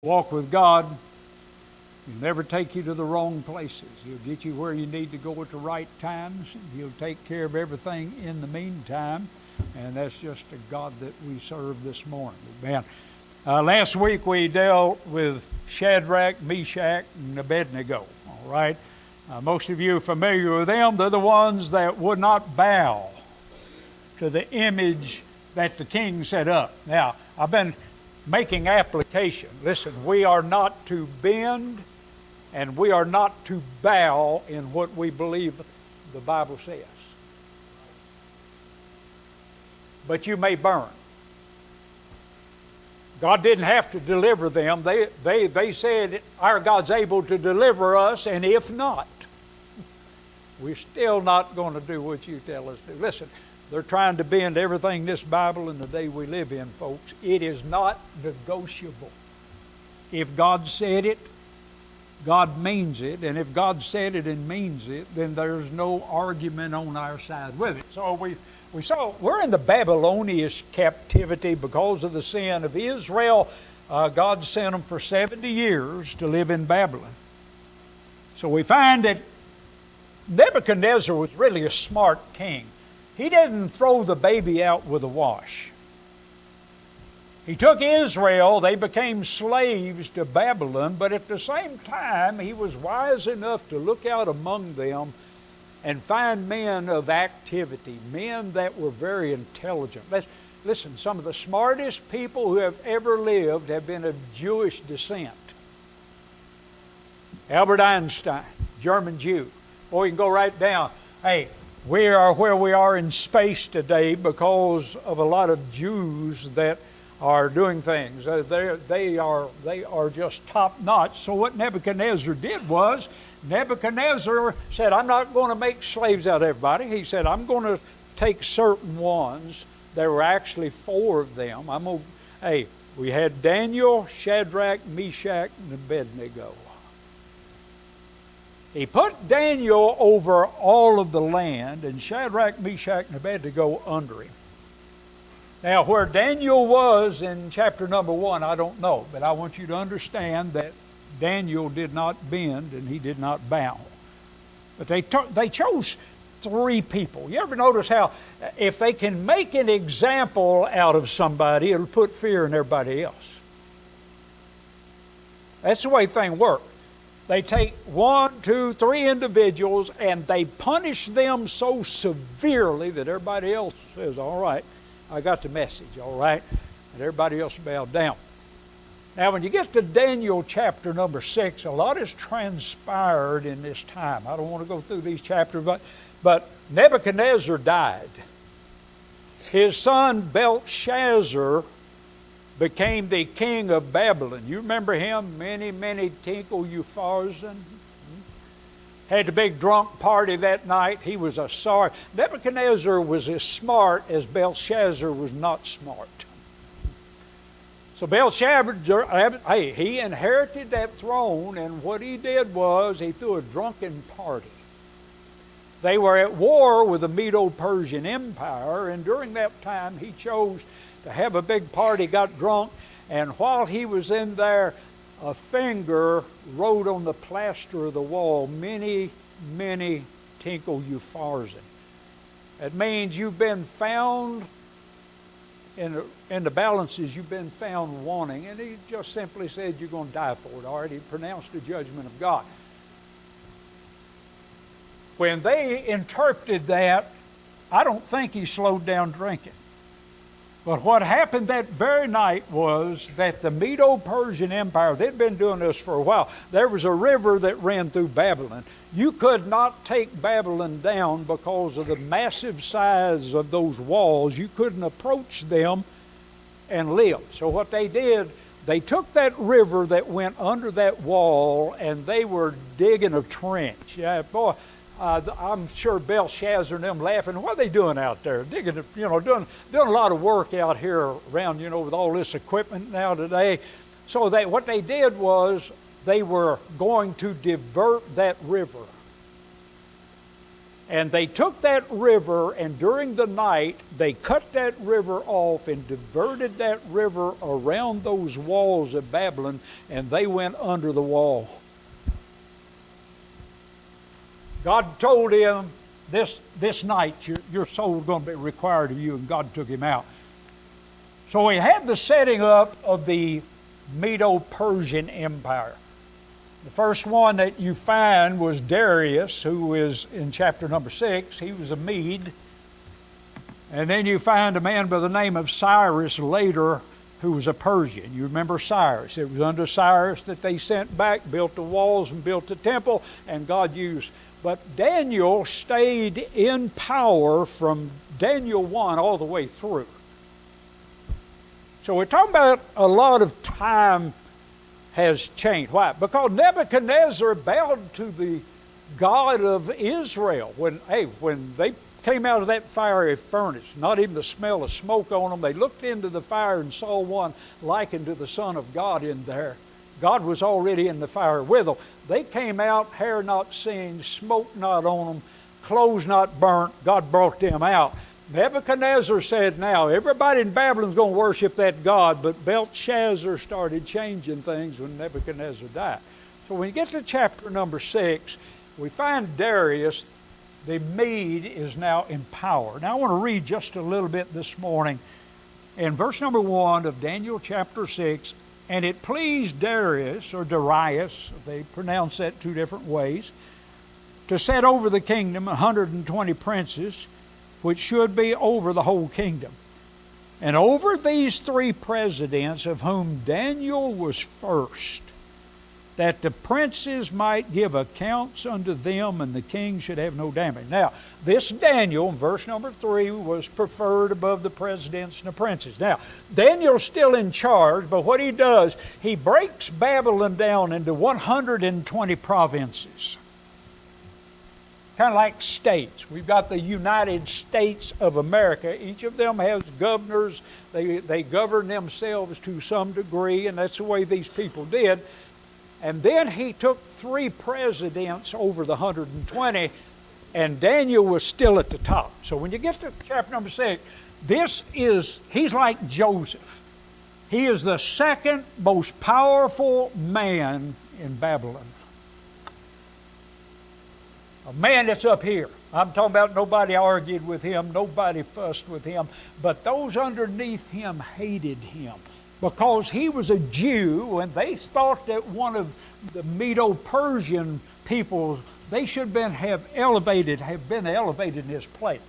Walk with God, He'll never take you to the wrong places. He'll get you where you need to go at the right times. He'll take care of everything in the meantime. And that's just the God that we serve this morning. Amen. Last week we dealt with Shadrach, Meshach, and Abednego. All right. Most of you are familiar with them. They're the ones that would not bow to the image that the king set up. Now, I've been making application. Listen, we are not to bend and we are not to bow in what we believe the Bible says. But you may burn. God didn't have to deliver them. They said, our God's able to deliver us, and if not, we're still not going to do what you tell us to do. Listen, they're trying to bend everything in this Bible in the day we live in, folks. It is not negotiable. If God said it, God means it. And if God said it and means it, then there's no argument on our side with it. So we saw we're in the Babylonian captivity because of the sin of Israel. God sent them for 70 years to live in Babylon. So we find that Nebuchadnezzar was really a smart king. He didn't throw the baby out with the wash. He took Israel, they became slaves to Babylon, but at the same time, he was wise enough to look out among them and find men of activity, men that were very intelligent. Listen, some of the smartest people who have ever lived have been of Jewish descent. Albert Einstein, German Jew. Boy, you can go right down. Hey, we are where we are in space today because of a lot of Jews that are doing things. They are just top notch. So what Nebuchadnezzar did was, Nebuchadnezzar said, I'm not going to make slaves out of everybody. He said, I'm going to take certain ones. There were actually 4 of them. We had Daniel, Shadrach, Meshach, and Abednego. He put Daniel over all of the land, and Shadrach, Meshach, and Abednego under him. Now, where Daniel was in chapter number 1, I don't know, but I want you to understand that Daniel did not bend and he did not bow. But they chose 3 people. You ever notice how if they can make an example out of somebody, it'll put fear in everybody else? That's the way things work. They take 1, 2, 3 individuals and they punish them so severely that everybody else says, all right, I got the message, all right? And everybody else bowed down. Now, when you get to Daniel chapter number 6, a lot has transpired in this time. I don't want to go through these chapters, but Nebuchadnezzar died. His son Belshazzar became the king of Babylon. You remember him? Many Tekel-Upharsin. Had the big drunk party that night. He was a sorry. Nebuchadnezzar was as smart as Belshazzar was not smart. So Belshazzar, he inherited that throne, and what he did was he threw a drunken party. They were at war with the Medo-Persian Empire, and during that time he chose to have a big party, got drunk, and while he was in there, a finger wrote on the plaster of the wall, many Tekel-Upharsin. That means you've been found in the balances, you've been found wanting. And he just simply said, you're going to die for it. All right, he pronounced the judgment of God. When they interpreted that, I don't think he slowed down drinking. But what happened that very night was that the Medo-Persian Empire, they'd been doing this for a while. There was a river that ran through Babylon. You could not take Babylon down because of the massive size of those walls. You couldn't approach them and live. So what they did, they took that river that went under that wall and they were digging a trench. Yeah, boy. I'm sure Belshazzar and them laughing. What are they doing out there? Digging, doing a lot of work out here around, with all this equipment now today. So what they did was they were going to divert that river. And they took that river, and during the night, they cut that river off and diverted that river around those walls of Babylon, and they went under the wall. God told him, this night, your soul is going to be required of you, and God took him out. So he had the setting up of the Medo-Persian Empire. The first one that you find was Darius, who is in chapter number 6. He was a Mede. And then you find a man by the name of Cyrus later, who was a Persian. You remember Cyrus. It was under Cyrus that they sent back, built the walls and built the temple, and God used. But Daniel stayed in power from Daniel 1 all the way through. So we're talking about a lot of time has changed. Why? Because Nebuchadnezzar bowed to the God of Israel. When they came out of that fiery furnace, not even the smell of smoke on them, they looked into the fire and saw one likened to the Son of God in there. God was already in the fire with them. They came out, hair not singed, smoke not on them, clothes not burnt. God brought them out. Nebuchadnezzar said, now, everybody in Babylon's going to worship that God, but Belshazzar started changing things when Nebuchadnezzar died. So when you get to chapter number 6, we find Darius, the Mede, is now in power. Now I want to read just a little bit this morning in verse number 1 of Daniel chapter 6. And it pleased Darius, or Darius, they pronounce that two different ways, to set over the kingdom 120 princes, which should be over the whole kingdom. And over these 3 presidents, of whom Daniel was first, that the princes might give accounts unto them, and the king should have no damage. Now, this Daniel, in verse number 3, was preferred above the presidents and the princes. Now, Daniel's still in charge, but what he does, he breaks Babylon down into 120 provinces. Kind of like states. We've got the United States of America. Each of them has governors. They govern themselves to some degree, and that's the way these people did. And then he took 3 presidents over the 120, and Daniel was still at the top. So when you get to chapter number 6, he's like Joseph. He is the second most powerful man in Babylon. A man that's up here. I'm talking about nobody argued with him, nobody fussed with him, but those underneath him hated him because he was a Jew, and they thought that one of the Medo-Persian people, they should have been elevated in his place.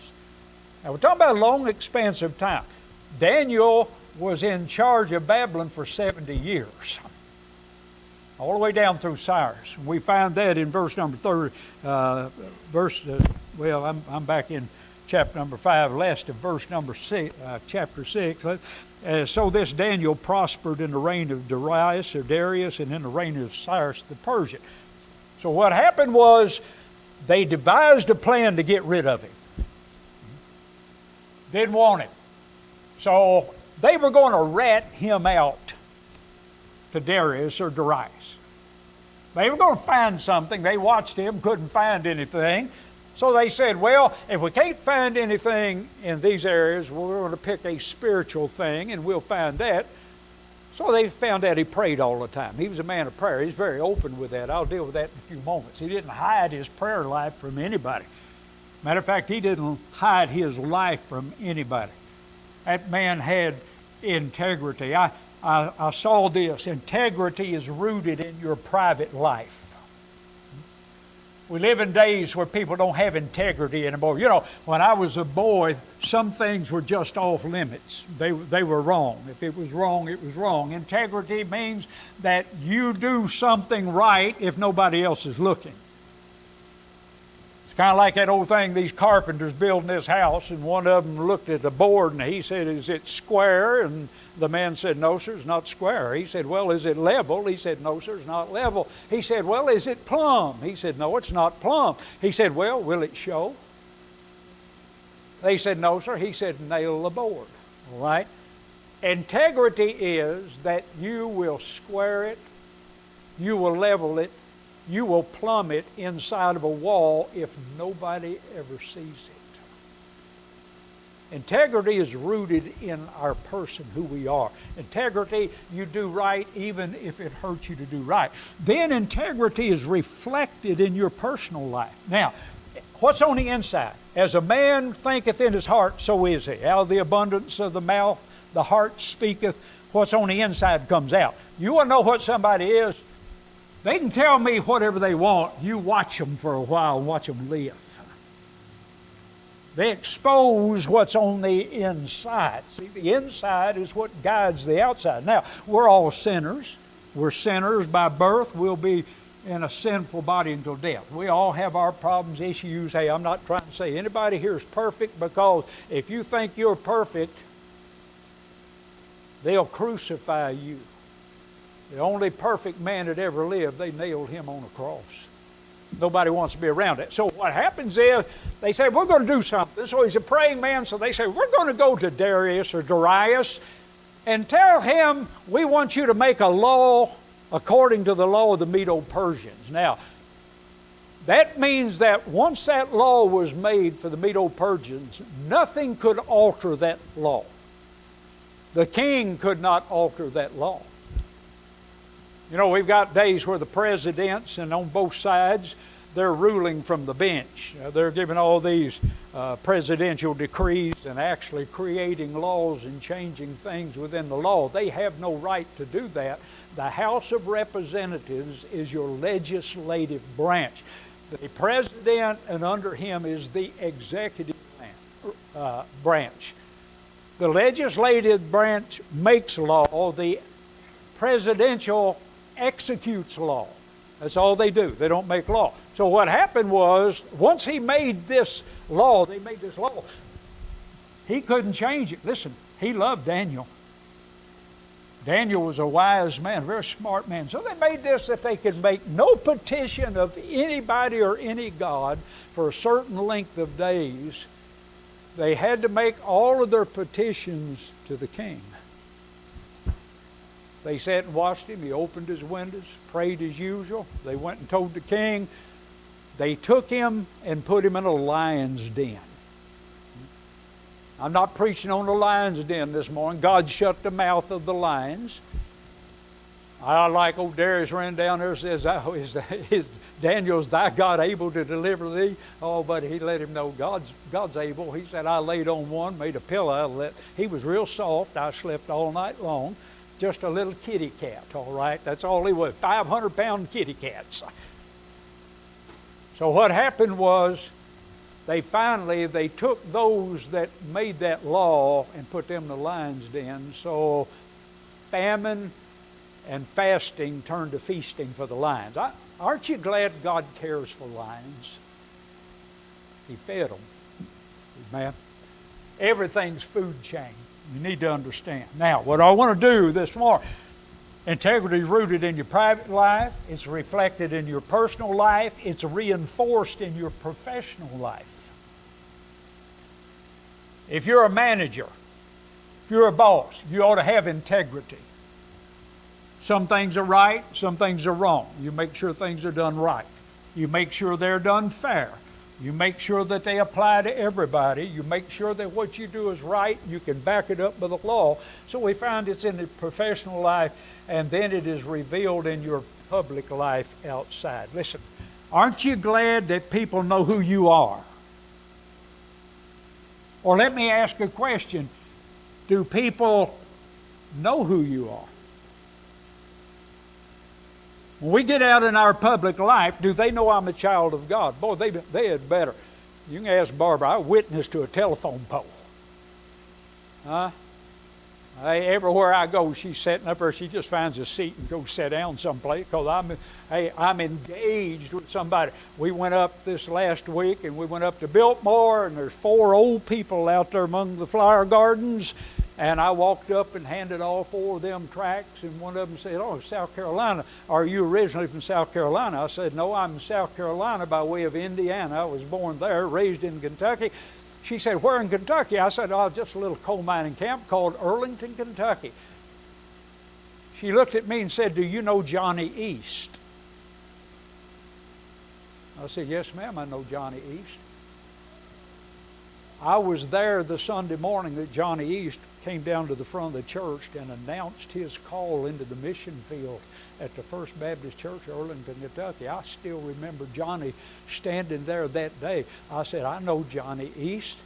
Now we're talking about a long expanse of time. Daniel was in charge of Babylon for 70 years. All the way down through Cyrus. We find that in verse number 30, I'm back in chapter number 5, last of verse number 6, chapter 6. So this Daniel prospered in the reign of Darius, and in the reign of Cyrus the Persian. So what happened was they devised a plan to get rid of him. Didn't want him. So they were going to rat him out to Darius or Darius. They were going to find something. They watched him, couldn't find anything. So they said, well, if we can't find anything in these areas, we're going to pick a spiritual thing, and we'll find that. So they found out he prayed all the time. He was a man of prayer. He's very open with that. I'll deal with that in a few moments. He didn't hide his prayer life from anybody. Matter of fact, he didn't hide his life from anybody. That man had integrity. I saw this. Integrity is rooted in your private life. We live in days where people don't have integrity anymore. You know, when I was a boy, some things were just off limits. They were wrong. If it was wrong, it was wrong. Integrity means that you do something right if nobody else is looking. It's kind of like that old thing, these carpenters building this house, and one of them looked at the board and he said, is it square? And the man said, no, sir, it's not square. He said, well, is it level? He said, no, sir, it's not level. He said, well, is it plumb? He said, no, it's not plumb. He said, well, will it show? They said, no, sir. He said, nail the board. All right? Integrity is that you will square it, you will level it, you will plummet inside of a wall if nobody ever sees it. Integrity is rooted in our person, who we are. Integrity, you do right even if it hurts you to do right. Then integrity is reflected in your personal life. Now, what's on the inside? As a man thinketh in his heart, so is he. Out of the abundance of the mouth, the heart speaketh. What's on the inside comes out. You want to know what somebody is? They can tell me whatever they want. You watch them for a while and watch them live. They expose what's on the inside. See, the inside is what guides the outside. Now, we're all sinners. We're sinners by birth. We'll be in a sinful body until death. We all have our problems, issues. Hey, I'm not trying to say anybody here is perfect, because if you think you're perfect, they'll crucify you. The only perfect man that ever lived, they nailed him on a cross. Nobody wants to be around it. So what happens is, they say, we're going to do something. So he's a praying man, so they say, we're going to go to Darius or Darius and tell him we want you to make a law according to the law of the Medo-Persians. Now, that means that once that law was made for the Medo-Persians, nothing could alter that law. The king could not alter that law. You know, we've got days where the presidents, and on both sides, they're ruling from the bench. They're giving all these presidential decrees and actually creating laws and changing things within the law. They have no right to do that. The House of Representatives is your legislative branch. The president, and under him is the executive branch. The legislative branch makes law. The presidential executes law. That's all they do. They don't make law. So what happened was, once he made this law, they made this law, he couldn't change it. Listen, he loved Daniel. Daniel was a wise man, a very smart man. So they made this that they could make no petition of anybody or any god for a certain length of days. They had to make all of their petitions to the king. They sat and watched him. He opened his windows, prayed as usual. They went and told the king. They took him and put him in a lion's den. I'm not preaching on the lion's den this morning. God shut the mouth of the lions. I like old Darius ran down there and says, oh, is Daniel's thy God able to deliver thee? Oh, but he let him know God's able. He said, I laid on one, made a pillow out of it. He was real soft. I slept all night long. Just a little kitty cat, all right? That's all he was, 500-pound kitty cats. So what happened was, they took those that made that law and put them in the lion's den. So famine and fasting turned to feasting for the lions. Aren't you glad God cares for lions? He fed them. Amen. Everything's food chain. You need to understand. Now, what I want to do this morning, integrity is rooted in your private life. It's reflected in your personal life. It's reinforced in your professional life. If you're a manager, if you're a boss, you ought to have integrity. Some things are right, some things are wrong. You make sure things are done right. You make sure they're done fair. You make sure that they apply to everybody. You make sure that what you do is right. You can back it up by the law. So we find it's in the professional life, and then it is revealed in your public life outside. Listen, aren't you glad that people know who you are? Or let me ask a question. Do people know who you are? When we get out in our public life, do they know I'm a child of God? Boy, they had better. You can ask Barbara. I witnessed to a telephone pole. Everywhere I go, she's sitting up there. She just finds a seat and goes sit down someplace because I'm engaged with somebody. We went up this last week, and we went up to Biltmore, and there's 4 old people out there among the flower gardens. And I walked up and handed all 4 of them tracts, and one of them said, oh, South Carolina. Are you originally from South Carolina? I said, no, I'm in South Carolina by way of Indiana. I was born there, raised in Kentucky. She said, where in Kentucky? I said, oh, just a little coal mining camp called Arlington, Kentucky. She looked at me and said, do you know Johnny East? I said, yes, ma'am, I know Johnny East. I was there the Sunday morning that Johnny East came down to the front of the church and announced his call into the mission field at the First Baptist Church, Arlington, Kentucky. I still remember Johnny standing there that day. I said, I know Johnny East.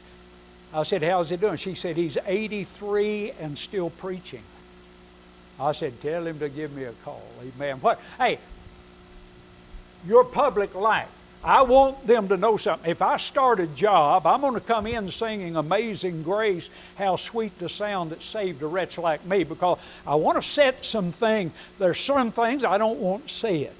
I said, how's he doing? She said, he's 83 and still preaching. I said, tell him to give me a call. Amen. What? Hey, your public life. I want them to know something. If I start a job, I'm going to come in singing Amazing Grace, how sweet the sound that saved a wretch like me, because I want to set some things. There's some things I don't want said.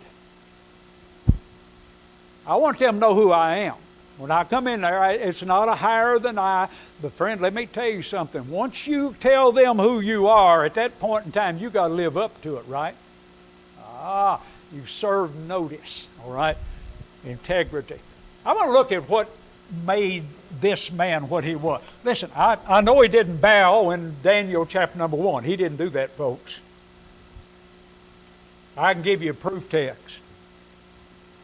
I want them to know who I am. When I come in there, it's not a higher than I. But friend, let me tell you something. Once you tell them who you are, at that point in time, you got to live up to it, right? You've served notice, all right? Integrity. I want to look at what made this man what he was. Listen, I know he didn't bow in Daniel chapter number 1. He didn't do that, folks. I can give you a proof text.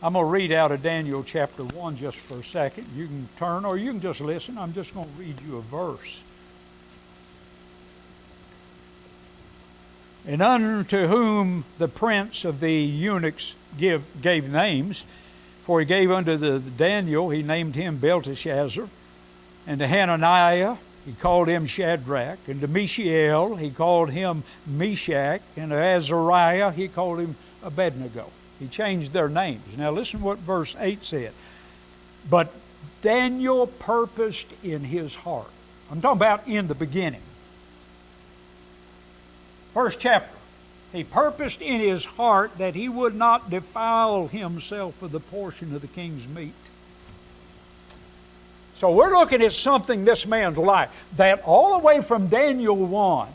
I'm going to read out of Daniel chapter 1 just for a second. You can turn or you can just listen. I'm just going to read you a verse. And unto whom the prince of the eunuchs gave names, for he gave unto the Daniel, he named him Belteshazzar, and to Hananiah he called him Shadrach, and to Mishael he called him Meshach, and to Azariah he called him Abednego. He changed their names. Now listen what verse 8 said. But Daniel purposed in his heart. I'm talking about in the beginning. First chapter. He purposed in his heart that he would not defile himself with the portion of the king's meat. So we're looking at something this man's life, that all the way from Daniel 1,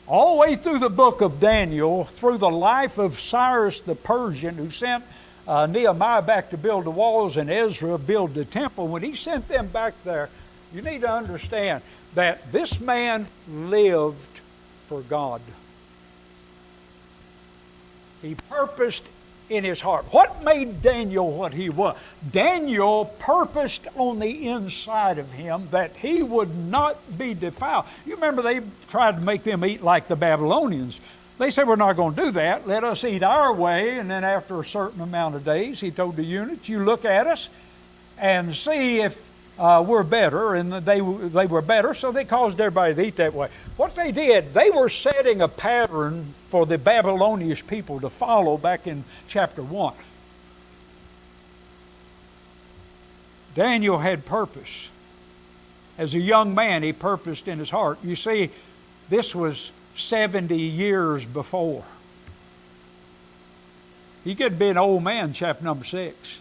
all the way through the book of Daniel, through the life of Cyrus the Persian, who sent Nehemiah back to build the walls and Ezra build the temple, when he sent them back there, you need to understand that this man lived for God. He purposed in his heart. What made Daniel what he was? Daniel purposed on the inside of him that he would not be defiled. You remember they tried to make them eat like the Babylonians. They said, we're not going to do that. Let us eat our way. And then after a certain amount of days, he told the eunuchs, you look at us and see if we're better. And they were better, so they caused everybody to eat that way. What they did, they were setting a pattern for the Babylonian people to follow back in chapter 1. Daniel had purpose. As a young man, he purposed in his heart. You see, this was 70 years before. He could be an old man, chapter number 6.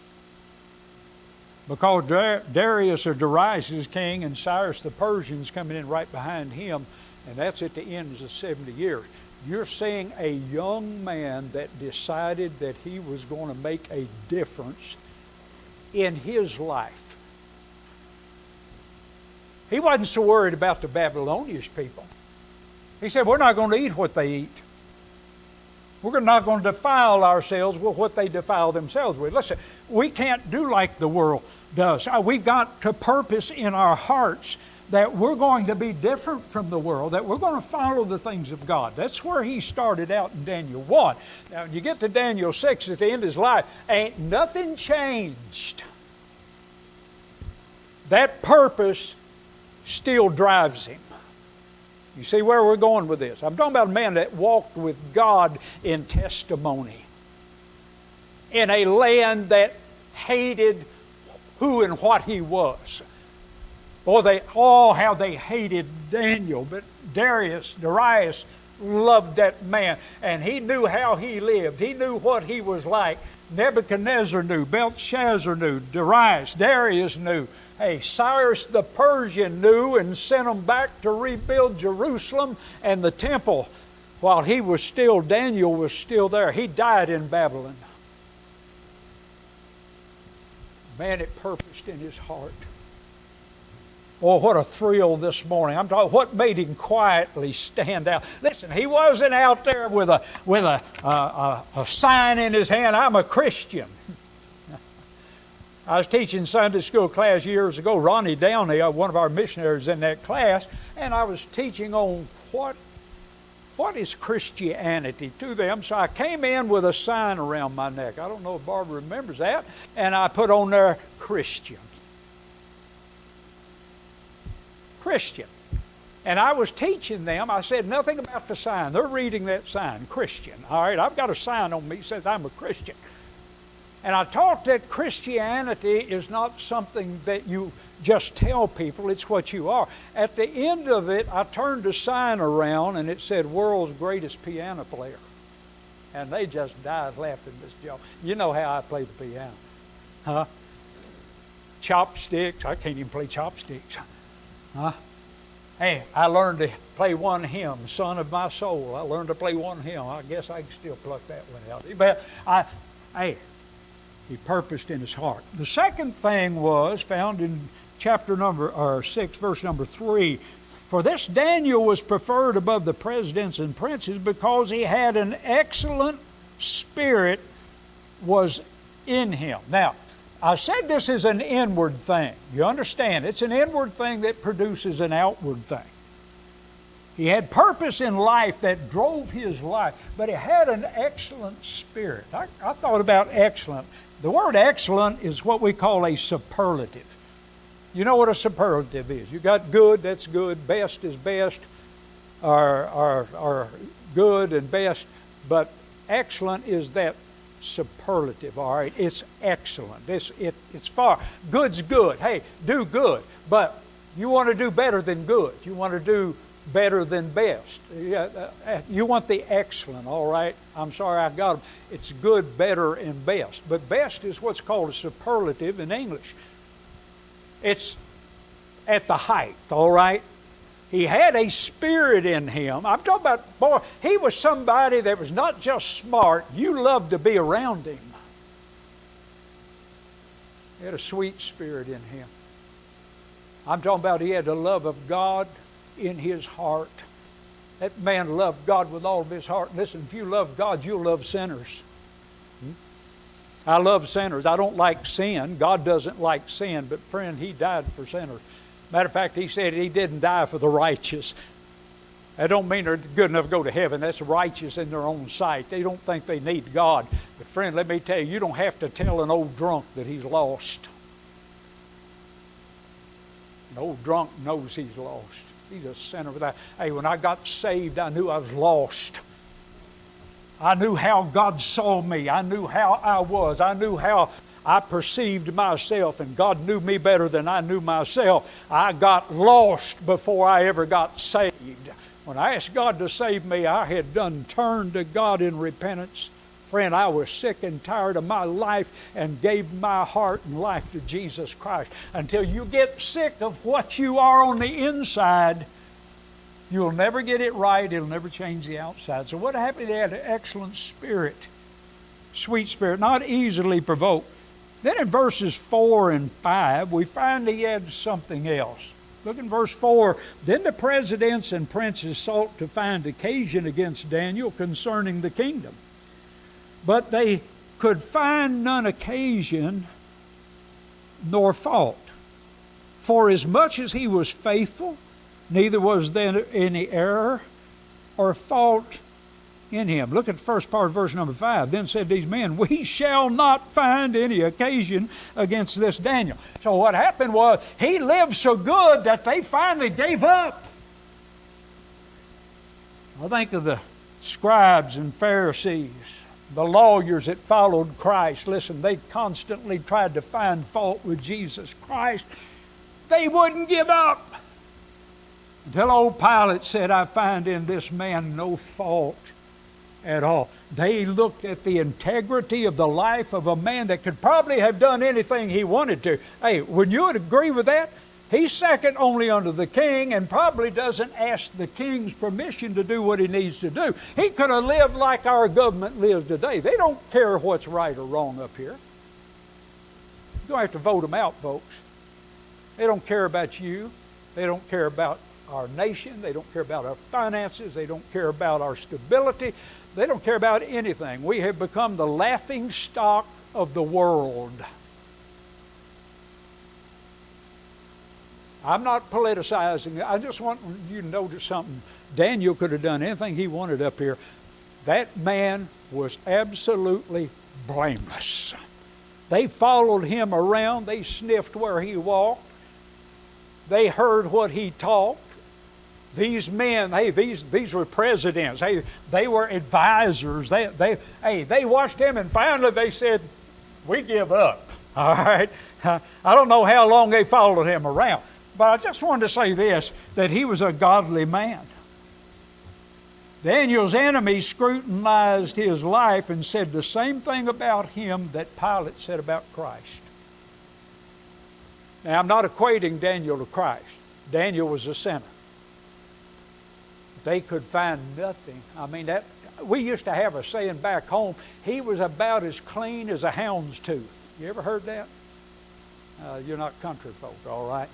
Because Darius or Darius is king and Cyrus the Persian's coming in right behind him, and that's at the end of the 70 years. You're seeing a young man that decided that he was going to make a difference in his life. He wasn't so worried about the Babylonian people. He said, we're not going to eat what they eat. We're not going to defile ourselves with what they defile themselves with. Listen, we can't do like the world does. We've got to purpose in our hearts that we're going to be different from the world, that we're going to follow the things of God. That's where he started out in Daniel 1. Now, when you get to Daniel 6 at the end of his life, ain't nothing changed. That purpose still drives him. You see where we're going with this? I'm talking about a man that walked with God in testimony in a land that hated who and what he was. Boy, how they hated Daniel. But Darius loved that man. And he knew how he lived. He knew what he was like. Nebuchadnezzar knew. Belshazzar knew. Darius knew. Hey, Cyrus the Persian knew and sent them back to rebuild Jerusalem and the temple. While he was still, Daniel was still there. He died in Babylon. Man, it purposed in his heart. Oh, what a thrill this morning. I'm talking, what made him quietly stand out? Listen, he wasn't out there with a sign in his hand, I'm a Christian. I was teaching Sunday school class years ago. Ronnie Downey, one of our missionaries in that class, and I was teaching on what is Christianity to them. So I came in with a sign around my neck. I don't know if Barbara remembers that. And I put on there, Christian. Christian. And I was teaching them. I said nothing about the sign. They're reading that sign, Christian. All right, I've got a sign on me that says I'm a Christian. And I taught that Christianity is not something that you just tell people, it's what you are. At the end of it, I turned the sign around and it said, world's greatest piano player. And they just died laughing, Miss Joe. You know how I play the piano. Huh? Chopsticks. I can't even play chopsticks. Huh? Hey, I learned to play one hymn, Son of My Soul. I learned to play one hymn. I guess I can still pluck that one out. But he purposed in his heart. The second thing was found in chapter 6, verse number 3. For this Daniel was preferred above the presidents and princes because he had an excellent spirit was in him. Now, I said this is an inward thing. You understand? It's an inward thing that produces an outward thing. He had purpose in life that drove his life, but he had an excellent spirit. I thought about excellent. The word excellent is what we call a superlative. You know what a superlative is. You got good, that's good. Best is best, or good and best. But excellent is that superlative, all right? It's excellent. It's far. Good's good. Hey, do good. But you want to do better than good. You want to do better than best. You want the excellent, all right? I'm sorry I got them. It's good, better, and best. But best is what's called a superlative in English. It's at the height, all right? He had a spirit in him. I'm talking about, boy, he was somebody that was not just smart. You loved to be around him. He had a sweet spirit in him. I'm talking about he had the love of God in his heart. That man loved God with all of his heart. Listen, if you love God, you'll love sinners. I love sinners. I don't like sin. God doesn't like sin, but friend, he died for sinners. Matter of fact, he said he didn't die for the righteous. That don't mean they're good enough to go to heaven. That's righteous in their own sight. They don't think they need God. But friend, let me tell you, you don't have to tell an old drunk that he's lost. An old drunk knows he's lost. He's a sinner without. Hey, when I got saved, I knew I was lost. I knew how God saw me. I knew how I was. I knew how I perceived myself, and God knew me better than I knew myself. I got lost before I ever got saved. When I asked God to save me, I had done turned to God in repentance. Friend, I was sick and tired of my life and gave my heart and life to Jesus Christ. Until you get sick of what you are on the inside, you'll never get it right. It'll never change the outside. So what happened? He had an excellent spirit, sweet spirit, not easily provoked. Then in verses 4 and 5, we find he had something else. Look in verse 4. Then the presidents and princes sought to find occasion against Daniel concerning the kingdom. But they could find none occasion nor fault. For as much as he was faithful, neither was there any error or fault in him. Look at the first part of verse number 5. Then said these men, we shall not find any occasion against this Daniel. So what happened was, he lived so good that they finally gave up. I think of the scribes and Pharisees, the lawyers that followed Christ. Listen, they constantly tried to find fault with Jesus Christ. They wouldn't give up. Until old Pilate said, I find in this man no fault at all. They looked at the integrity of the life of a man that could probably have done anything he wanted to. Hey, would you agree with that? He's second only under the king and probably doesn't ask the king's permission to do what he needs to do. He could have lived like our government lives today. They don't care what's right or wrong up here. You don't have to vote them out, folks. They don't care about you. They don't care about our nation. They don't care about our finances. They don't care about our stability. They don't care about anything. We have become the laughing stock of the world. I'm not politicizing. I just want you to notice something. Daniel could have done anything he wanted up here. That man was absolutely blameless. They followed him around. They sniffed where he walked. They heard what he taught. These men, hey, these were presidents. Hey, they were advisors. They watched him, and finally they said, "We give up." All right. I don't know how long they followed him around, but I just wanted to say this: that he was a godly man. Daniel's enemies scrutinized his life and said the same thing about him that Pilate said about Christ. Now, I'm not equating Daniel to Christ. Daniel was a sinner. They could find nothing. I mean, that we used to have a saying back home, he was about as clean as a hound's tooth. You ever heard that? You're not country folk, all right?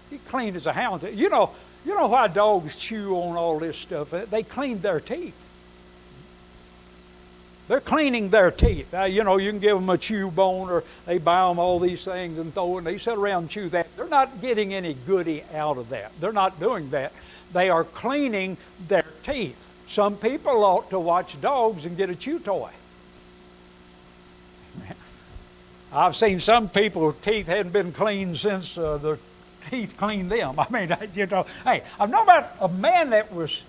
He clean as a hound's tooth. You know why dogs chew on all this stuff? They clean their teeth. They're cleaning their teeth. You can give them a chew bone, or they buy them all these things and throw it, and they sit around and chew that. They're not getting any goodie out of that. They're not doing that. They are cleaning their teeth. Some people ought to watch dogs and get a chew toy. I've seen some people's teeth hadn't been cleaned since the teeth cleaned them. I mean, hey, I'm talking about a man that was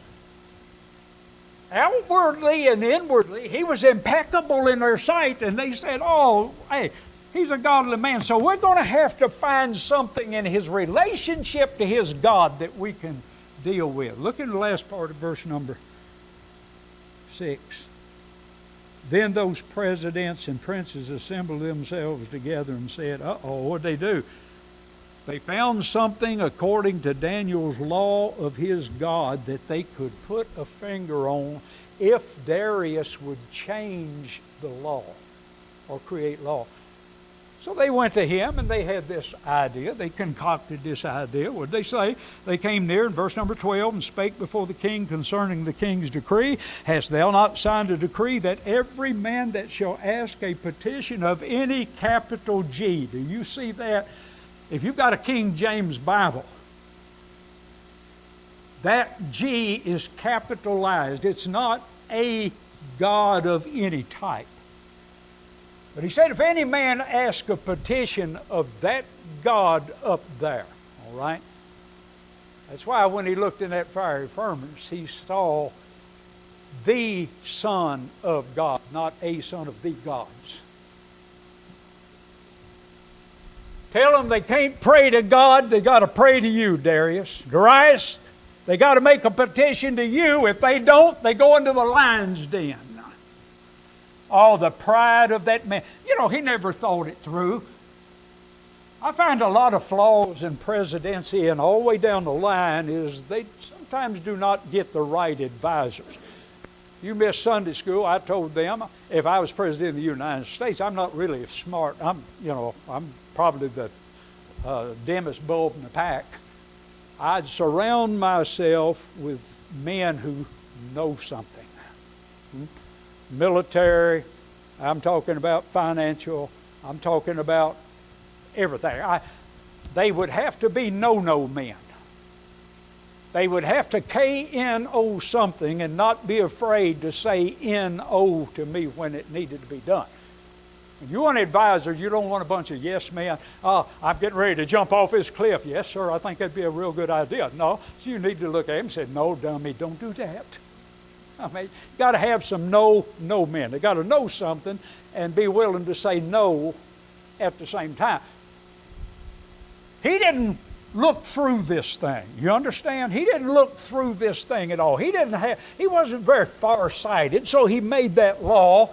outwardly and inwardly, he was impeccable in their sight, and they said, "Oh, hey, he's a godly man." So we're going to have to find something in his relationship to his God that we can deal with. Look in the last part of verse number 6. Then those presidents and princes assembled themselves together and said, what'd they do? They found something according to Daniel's law of his God that they could put a finger on if Darius would change the law or create law. So they went to him and they had this idea. They concocted this idea. What did they say? They came near in verse number 12 and spake before the king concerning the king's decree. Hast thou not signed a decree that every man that shall ask a petition of any capital G? Do you see that? If you've got a King James Bible, that G is capitalized. It's not a God of any type. But he said, if any man ask a petition of that God up there, all right? That's why when he looked in that fiery furnace, he saw the Son of God, not a son of the gods. Tell them they can't pray to God, they got to pray to you, Darius. Darius, they got to make a petition to you. If they don't, they go into the lion's den. Oh, the pride of that man. He never thought it through. I find a lot of flaws in presidency, and all the way down the line is they sometimes do not get the right advisors. You miss Sunday school. I told them if I was president of the United States, I'm not really smart. I'm probably the dimmest bulb in the pack. I'd surround myself with men who know something. Military, I'm talking about financial, I'm talking about everything. They would have to be no-no men. They would have to K-N-O something and not be afraid to say N-O to me when it needed to be done. If you want an advisor, you don't want a bunch of yes men. I'm getting ready to jump off this cliff. Yes, sir, I think that'd be a real good idea. No, so you need to look at him and say, no, dummy, don't do that. I mean, you got to have some no men. They got to know something and be willing to say no at the same time. He didn't look through this thing. You understand? He didn't look through this thing at all. He wasn't very far-sighted, so he made that law.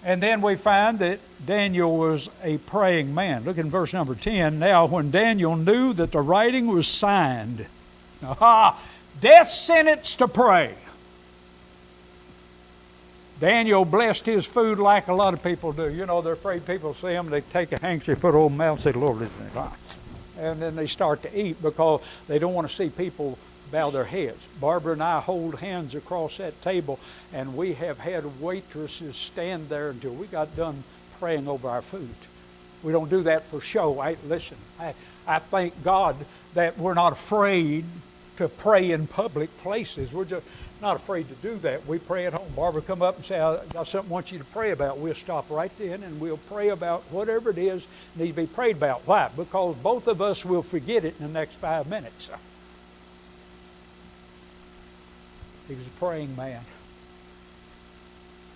And then we find that Daniel was a praying man. Look in verse number 10. Now, when Daniel knew that the writing was signed, death sentence to pray. Daniel blessed his food like a lot of people do. They're afraid people see him, they take a handkerchief, put it over their mouth and say, Lord, isn't it nice? And then they start to eat because they don't want to see people bow their heads. Barbara and I hold hands across that table, and we have had waitresses stand there until we got done praying over our food. We don't do that for show. I thank God that we're not afraid to pray in public places. We're just not afraid to do that. We pray at home. Barbara come up and say, I got something I want you to pray about. We'll stop right then and we'll pray about whatever it is needs to be prayed about. Why? Because both of us will forget it in the next 5 minutes. He was a praying man.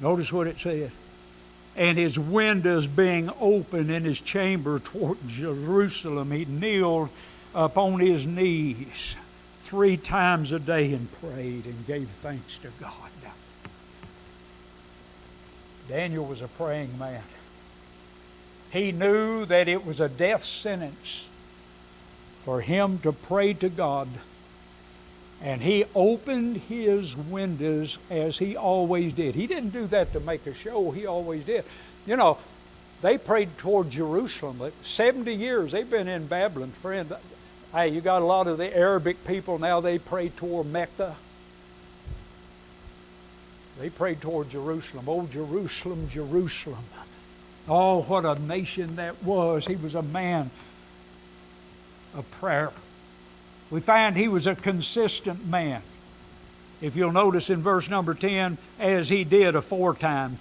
Notice what it said. And his windows being open in his chamber toward Jerusalem, he kneeled upon his knees 3 times a day and prayed and gave thanks to God. Daniel was a praying man. He knew that it was a death sentence for him to pray to God. And he opened his windows as he always did. He didn't do that to make a show. He always did. You know, they prayed toward Jerusalem. 70 years they've been in Babylon. Friend, hey, you got a lot of the Arabic people now, they pray toward Mecca. They prayed toward Jerusalem. Oh, Jerusalem, Jerusalem. Oh, what a nation that was. He was a man of prayer. We find he was a consistent man. If you'll notice in verse number 10, as he did aforetime.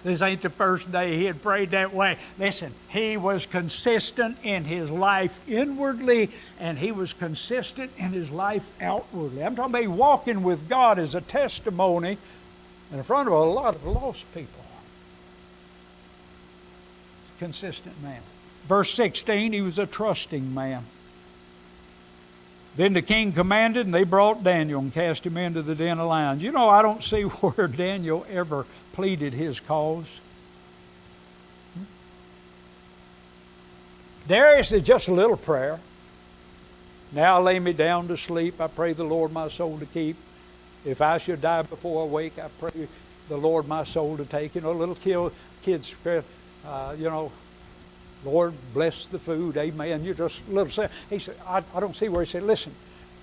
This ain't the first day he had prayed that way. Listen, he was consistent in his life inwardly, and he was consistent in his life outwardly. I'm talking about walking with God as a testimony in front of a lot of lost people. Consistent man. Verse 16, he was a trusting man. Then the king commanded, and they brought Daniel and cast him into the den of lions. You know, I don't see where Daniel ever pleaded his cause. Darius is just a little prayer. Now lay me down to sleep. I pray the Lord my soul to keep. If I should die before I wake, I pray the Lord my soul to take. You know, little kids, Lord, bless the food, amen. You're just a little. He said, I don't see where he said, listen,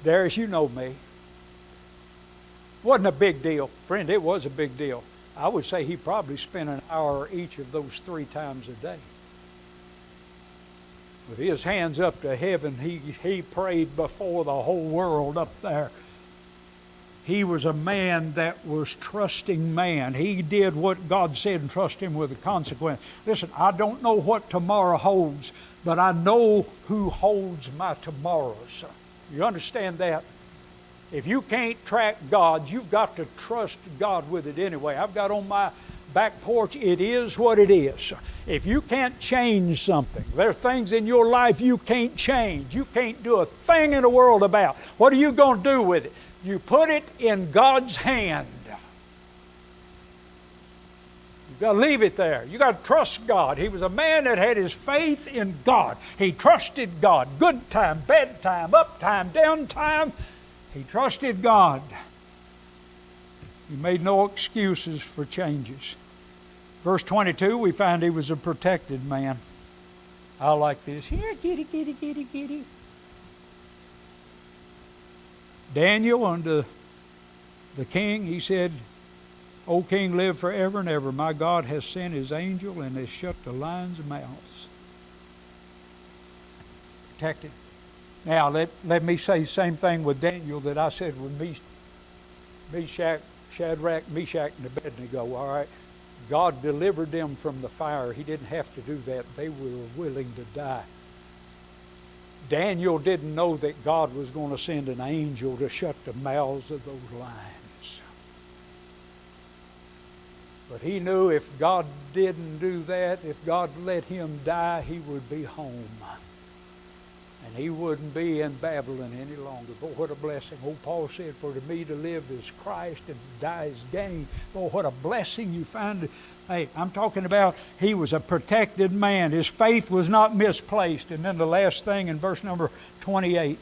Darius, you know me. Wasn't a big deal. Friend, it was a big deal. I would say he probably spent an hour each of those 3 times a day. With his hands up to heaven, he prayed before the whole world up there. He was a man that was trusting man. He did what God said and trust him with the consequence. Listen, I don't know what tomorrow holds, but I know who holds my tomorrows. You understand that? If you can't track God, you've got to trust God with it anyway. I've got on my back porch, it is what it is. If you can't change something, there are things in your life you can't change. You can't do a thing in the world about. What are you going to do with it? You put it in God's hand. You've got to leave it there. You've got to trust God. He was a man that had his faith in God. He trusted God. Good time, bad time, up time, down time. He trusted God. He made no excuses for changes. Verse 22, we find he was a protected man. I like this. Here, kitty, kitty, kitty, kitty. Daniel unto the king, he said, O king, live forever and ever. My God has sent his angel and has shut the lions' mouths. Protected. Now, let me say the same thing with Daniel that I said with Shadrach, Meshach, and Abednego. All right? God delivered them from the fire. He didn't have to do that. They were willing to die. Daniel didn't know that God was going to send an angel to shut the mouths of those lions. But he knew if God didn't do that, if God let him die, he would be home. And he wouldn't be in Babylon any longer. But what a blessing. Oh, Paul said, for to me to live is Christ and to die is gain. Oh, what a blessing you find. Hey, I'm talking about he was a protected man. His faith was not misplaced. And then the last thing in verse number 28.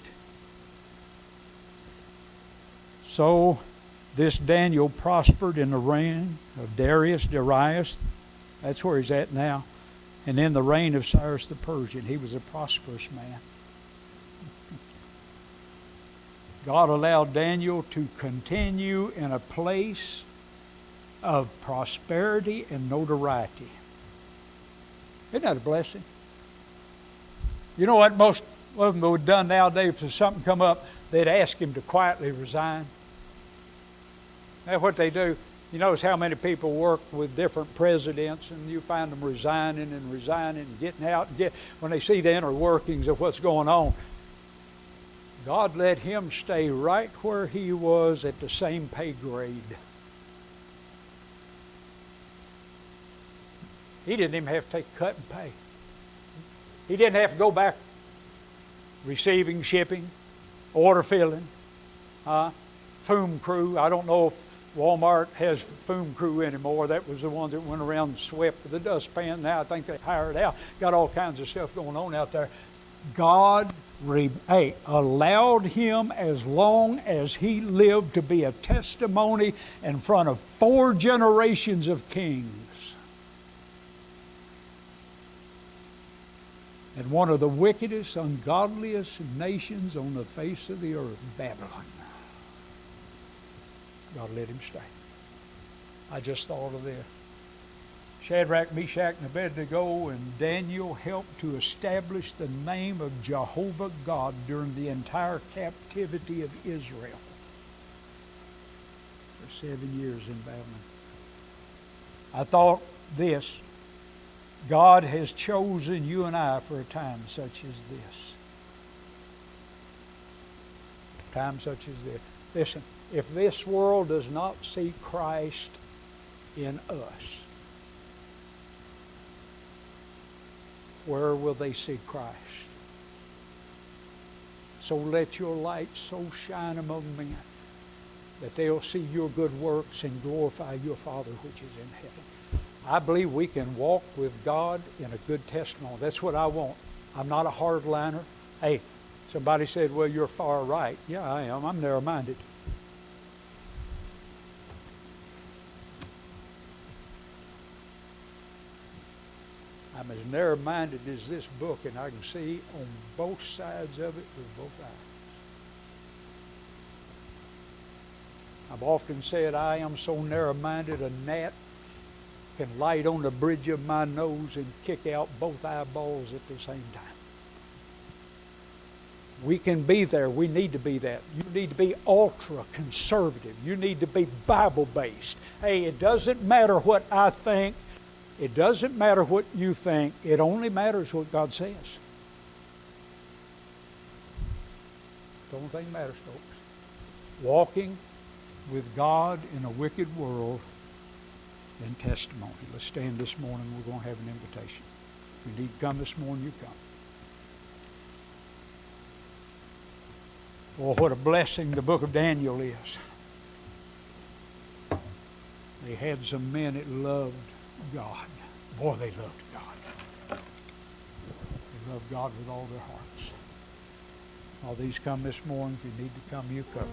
So this Daniel prospered in the reign of Darius. That's where he's at now. And in the reign of Cyrus the Persian. He was a prosperous man. God allowed Daniel to continue in a place of prosperity and notoriety. Isn't that a blessing? You know what most of them would have done nowadays if something come up, they'd ask him to quietly resign. That's what they do. You notice how many people work with different presidents, and you find them resigning and getting out. When they see the inner workings of what's going on, God let him stay right where he was at the same pay grade. He didn't even have to take a cut in pay. He didn't have to go back receiving, shipping, order filling, fume crew. I don't know if Walmart has fume crew anymore. That was the one that went around and swept the dustpan. Now I think they hired out. Got all kinds of stuff going on out there. God allowed him, as long as he lived, to be a testimony in front of 4 generations of kings. And one of the wickedest, ungodliest nations on the face of the earth, Babylon. God let him stay. I just thought of this. Shadrach, Meshach, and Abednego and Daniel helped to establish the name of Jehovah God during the entire captivity of Israel for 7 years in Babylon. I thought this: God has chosen you and I for a time such as this. Time such as this. Listen, if this world does not see Christ in us, where will they see Christ? So let your light so shine among men that they'll see your good works and glorify your Father which is in heaven. I believe we can walk with God in a good testimony. That's what I want. I'm not a hardliner. Hey, somebody said, well, you're far right. Yeah, I am. I'm narrow-minded. I'm as narrow-minded as this book, and I can see on both sides of it with both eyes. I've often said I am so narrow-minded a gnat can light on the bridge of my nose and kick out both eyeballs at the same time. We can be there. We need to be that. You need to be ultra-conservative. You need to be Bible-based. Hey, it doesn't matter what I think. It doesn't matter what you think. It only matters what God says. The only thing that matters, folks. Walking with God in a wicked world in testimony. Let's stand this morning. We're going to have an invitation. If you need to come this morning, you come. Oh, what a blessing the book of Daniel is. They had some men that loved God. Boy, they loved God. They loved God with all their hearts. All these come this morning. If you need to come, you come.